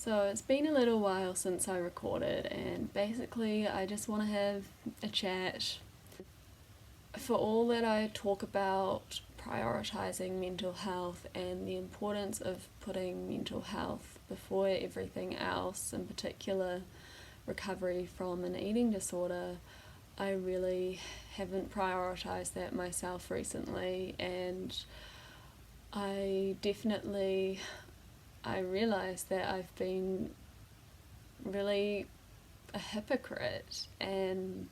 So it's been a little while since I recorded, and basically I just want to have a chat. For all that I talk about prioritizing mental health and the importance of putting mental health before everything else, in particular recovery from an eating disorder, I really haven't prioritized that myself recently, and I realised that I've been really a hypocrite, and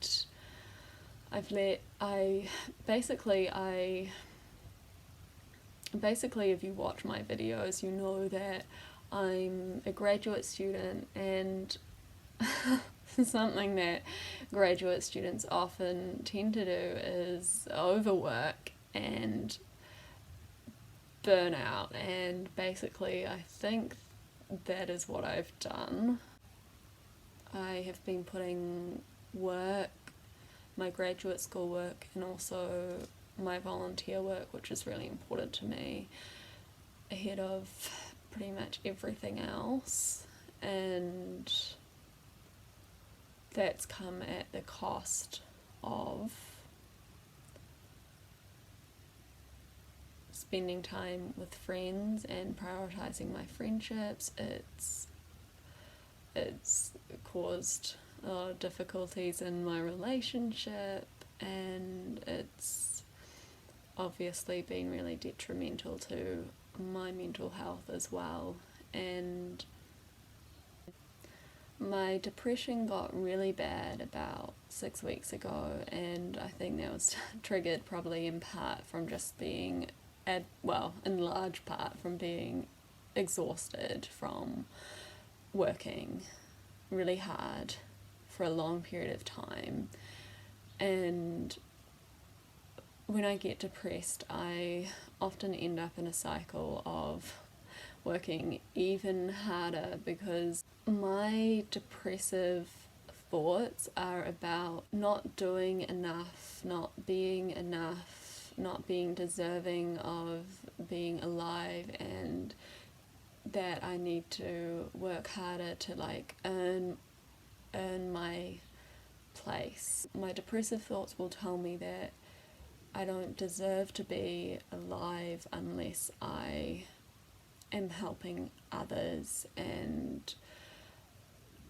basically if you watch my videos, you know that I'm a graduate student, and something that graduate students often tend to do is overwork and burnout, and basically I think that is what I've done. I have been putting work, my graduate school work, and also my volunteer work, which is really important to me, ahead of pretty much everything else, and that's come at the cost of spending time with friends and prioritizing my friendships. It's caused difficulties in my relationship, and it's obviously been really detrimental to my mental health as well. And my depression got really bad about 6 weeks ago, and I think that was triggered probably in part from just being in large part from being exhausted from working really hard for a long period of time. And when I get depressed, I often end up in a cycle of working even harder, because my depressive thoughts are about not doing enough, not being enough, not being deserving of being alive, and that I need to work harder to earn my place. My depressive thoughts will tell me that I don't deserve to be alive unless I am helping others and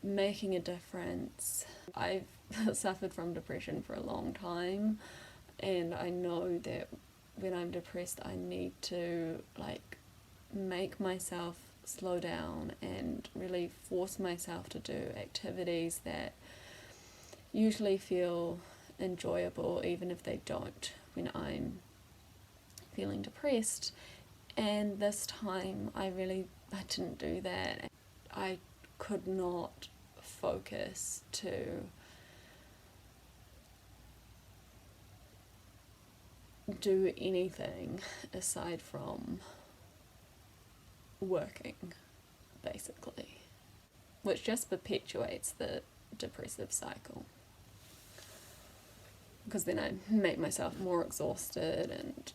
making a difference. I've suffered from depression for a long time, and I know that when I'm depressed I need to make myself slow down and really force myself to do activities that usually feel enjoyable, even if they don't when I'm feeling depressed. And this time I didn't do that. I could not focus to do anything aside from working, basically, which just perpetuates the depressive cycle, because then I make myself more exhausted,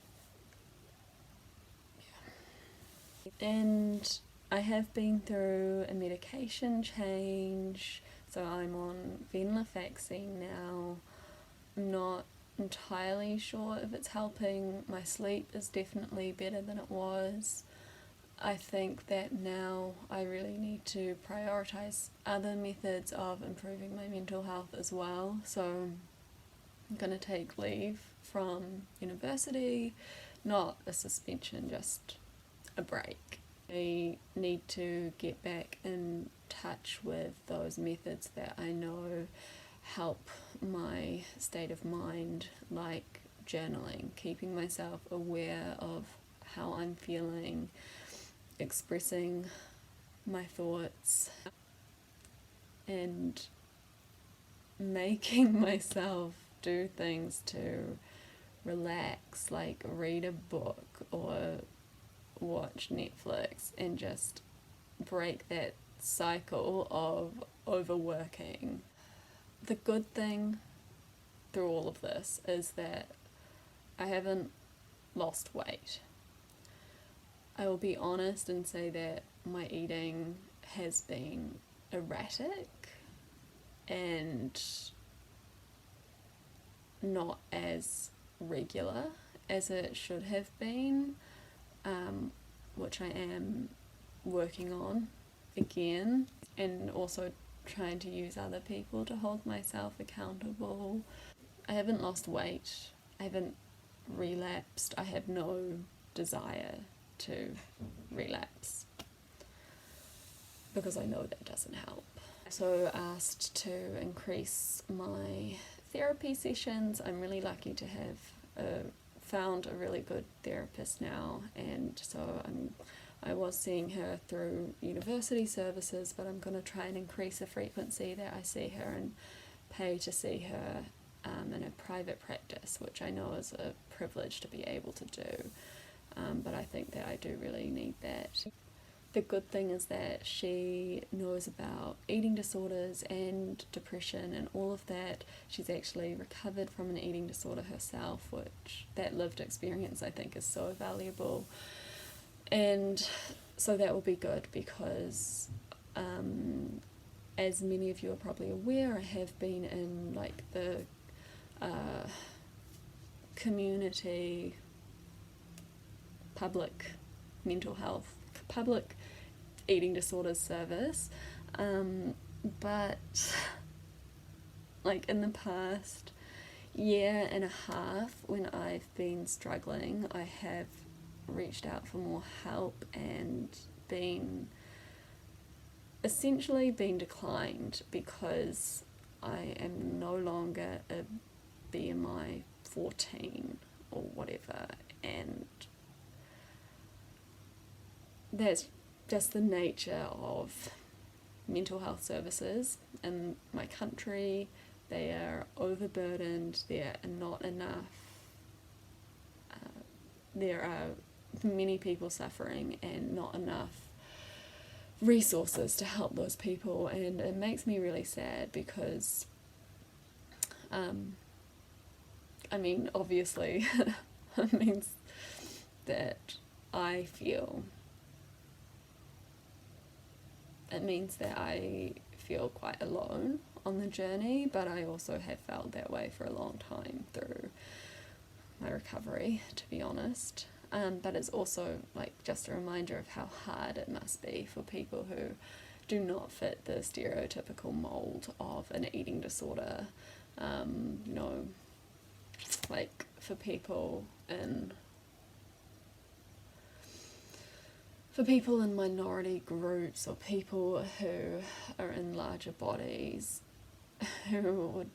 and I have been through a medication change, so I'm on venlafaxine now. I'm not entirely sure if it's helping. My sleep is definitely better than it was. I think that now I really need to prioritize other methods of improving my mental health as well. So I'm going to take leave from university, not a suspension, just a break. I need to get back in touch with those methods that I know help my state of mind, like journaling, keeping myself aware of how I'm feeling, expressing my thoughts, and making myself do things to relax, like read a book or watch Netflix, and just break that cycle of overworking. The good thing through all of this is that I haven't lost weight. I will be honest and say that my eating has been erratic and not as regular as it should have been, which I am working on again, and also trying to use other people to hold myself accountable. I haven't lost weight, I haven't relapsed, I have no desire to relapse because I know that doesn't help. So asked to increase my therapy sessions. I'm really lucky to have found a really good therapist now, and so I was seeing her through university services, but I'm going to try and increase the frequency that I see her and pay to see her in a private practice, which I know is a privilege to be able to do, but I think that I do really need that. The good thing is that she knows about eating disorders and depression and all of that. She's actually recovered from an eating disorder herself, which that lived experience I think is so valuable. And so that will be good because as many of you are probably aware, I have been in like the community public mental health, public eating disorders service, but like in the past year and a half when I've been struggling, I have reached out for more help and essentially been declined because I am no longer a BMI 14 or whatever, and that's just the nature of mental health services in my country. They are overburdened, there are not enough, there are many people suffering and not enough resources to help those people, and it makes me really sad because I mean obviously it means that I feel quite alone on the journey, but I also have felt that way for a long time through my recovery, to be honest. But it's also like just a reminder of how hard it must be for people who do not fit the stereotypical mold of an eating disorder. You know, like for people in minority groups or people who are in larger bodies who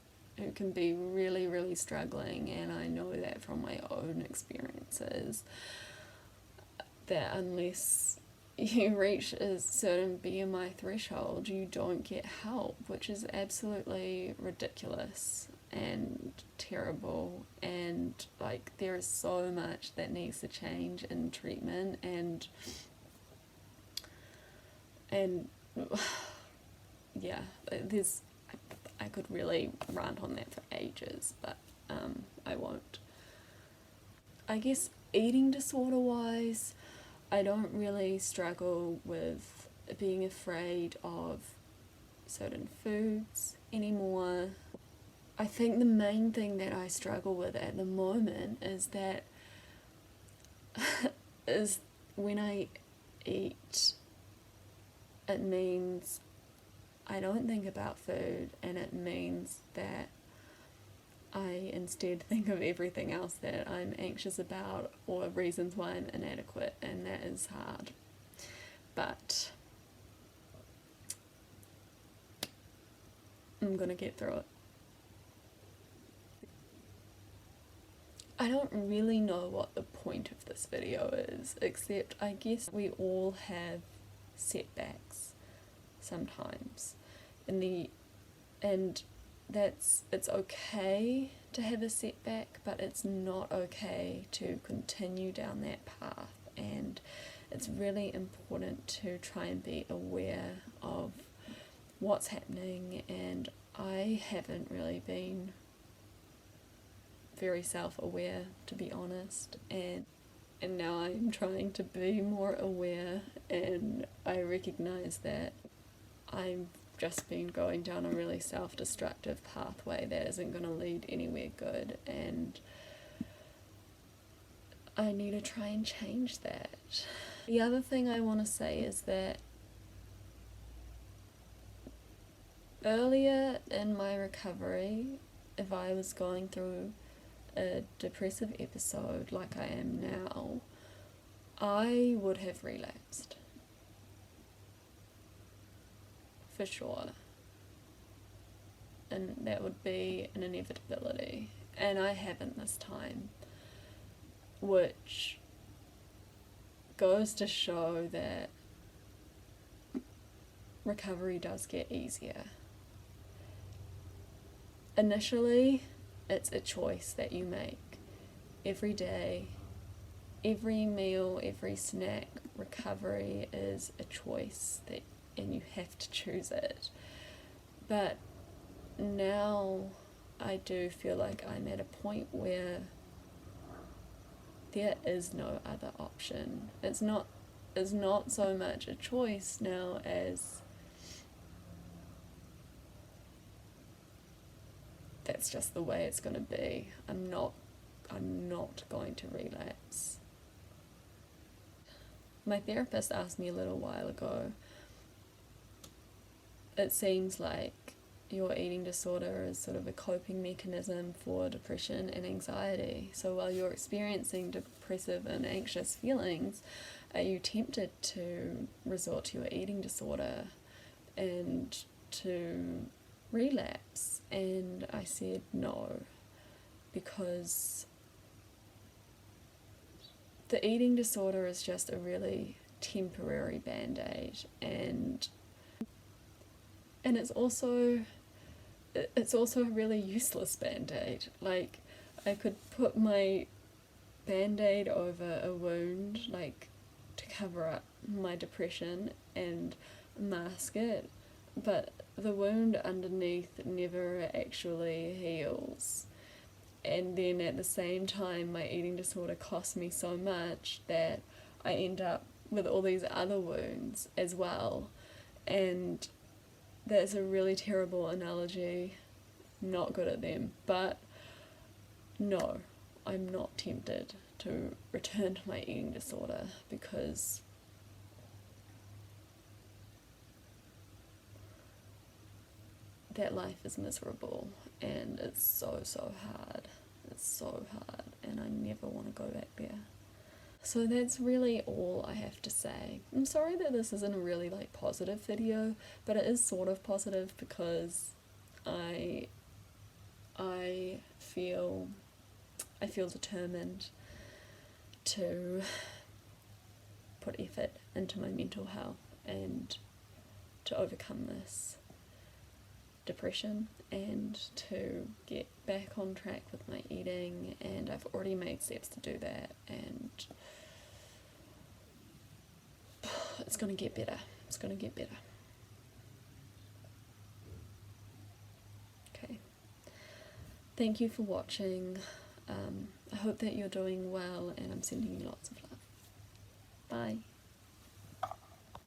can be really, really struggling, and I know that from my own experiences, that unless you reach a certain BMI threshold, you don't get help, which is absolutely ridiculous and terrible, and like there is so much that needs to change in treatment, and yeah, I could really rant on that for ages, but I won't. I guess eating disorder wise, I don't really struggle with being afraid of certain foods anymore. I think the main thing that I struggle with at the moment is that is when I eat, it means I don't think about food, and it means that I instead think of everything else that I'm anxious about or reasons why I'm inadequate, and that is hard. But I'm gonna get through it. I don't really know what the point of this video is, except I guess we all have setbacks sometimes and it's okay to have a setback, but it's not okay to continue down that path, and it's really important to try and be aware of what's happening, and I haven't really been very self-aware, to be honest, and and now I'm trying to be more aware, and I recognize that I've just been going down a really self-destructive pathway that isn't going to lead anywhere good, and I need to try and change that. The other thing I want to say is that earlier in my recovery, if I was going through a depressive episode like I am now, I would have relapsed. For sure. And that would be an inevitability. And I haven't this time. Which goes to show that recovery does get easier. Initially, it's a choice that you make every day, every meal, every snack. Recovery is a choice and you have to choose it. But now I do feel like I'm at a point where there is no other option. It's not so much a choice now as that's just the way it's going to be. I'm not going to relapse. My therapist asked me a little while ago, it seems like your eating disorder is sort of a coping mechanism for depression and anxiety. So while you're experiencing depressive and anxious feelings, are you tempted to resort to your eating disorder and to relapse? And I said no, because the eating disorder is just a really temporary band-aid, and it's also a really useless band-aid. Like, I could put my band-aid over a wound, like, to cover up my depression and mask it, but the wound underneath never actually heals. And then at the same time, my eating disorder costs me so much that I end up with all these other wounds as well. And that's a really terrible analogy, not good at them, but no, I'm not tempted to return to my eating disorder, because that life is miserable and it's so hard. It's so hard, and I never want to go back there. So that's really all I have to say. I'm sorry that this isn't a really positive video, but it is sort of positive because I feel determined to put effort into my mental health and to overcome this depression and to get back on track with my eating, and I've already made steps to do that, and it's going to get better. It's going to get better. Okay. Thank you for watching. I hope that you're doing well, and I'm sending you lots of love. Bye.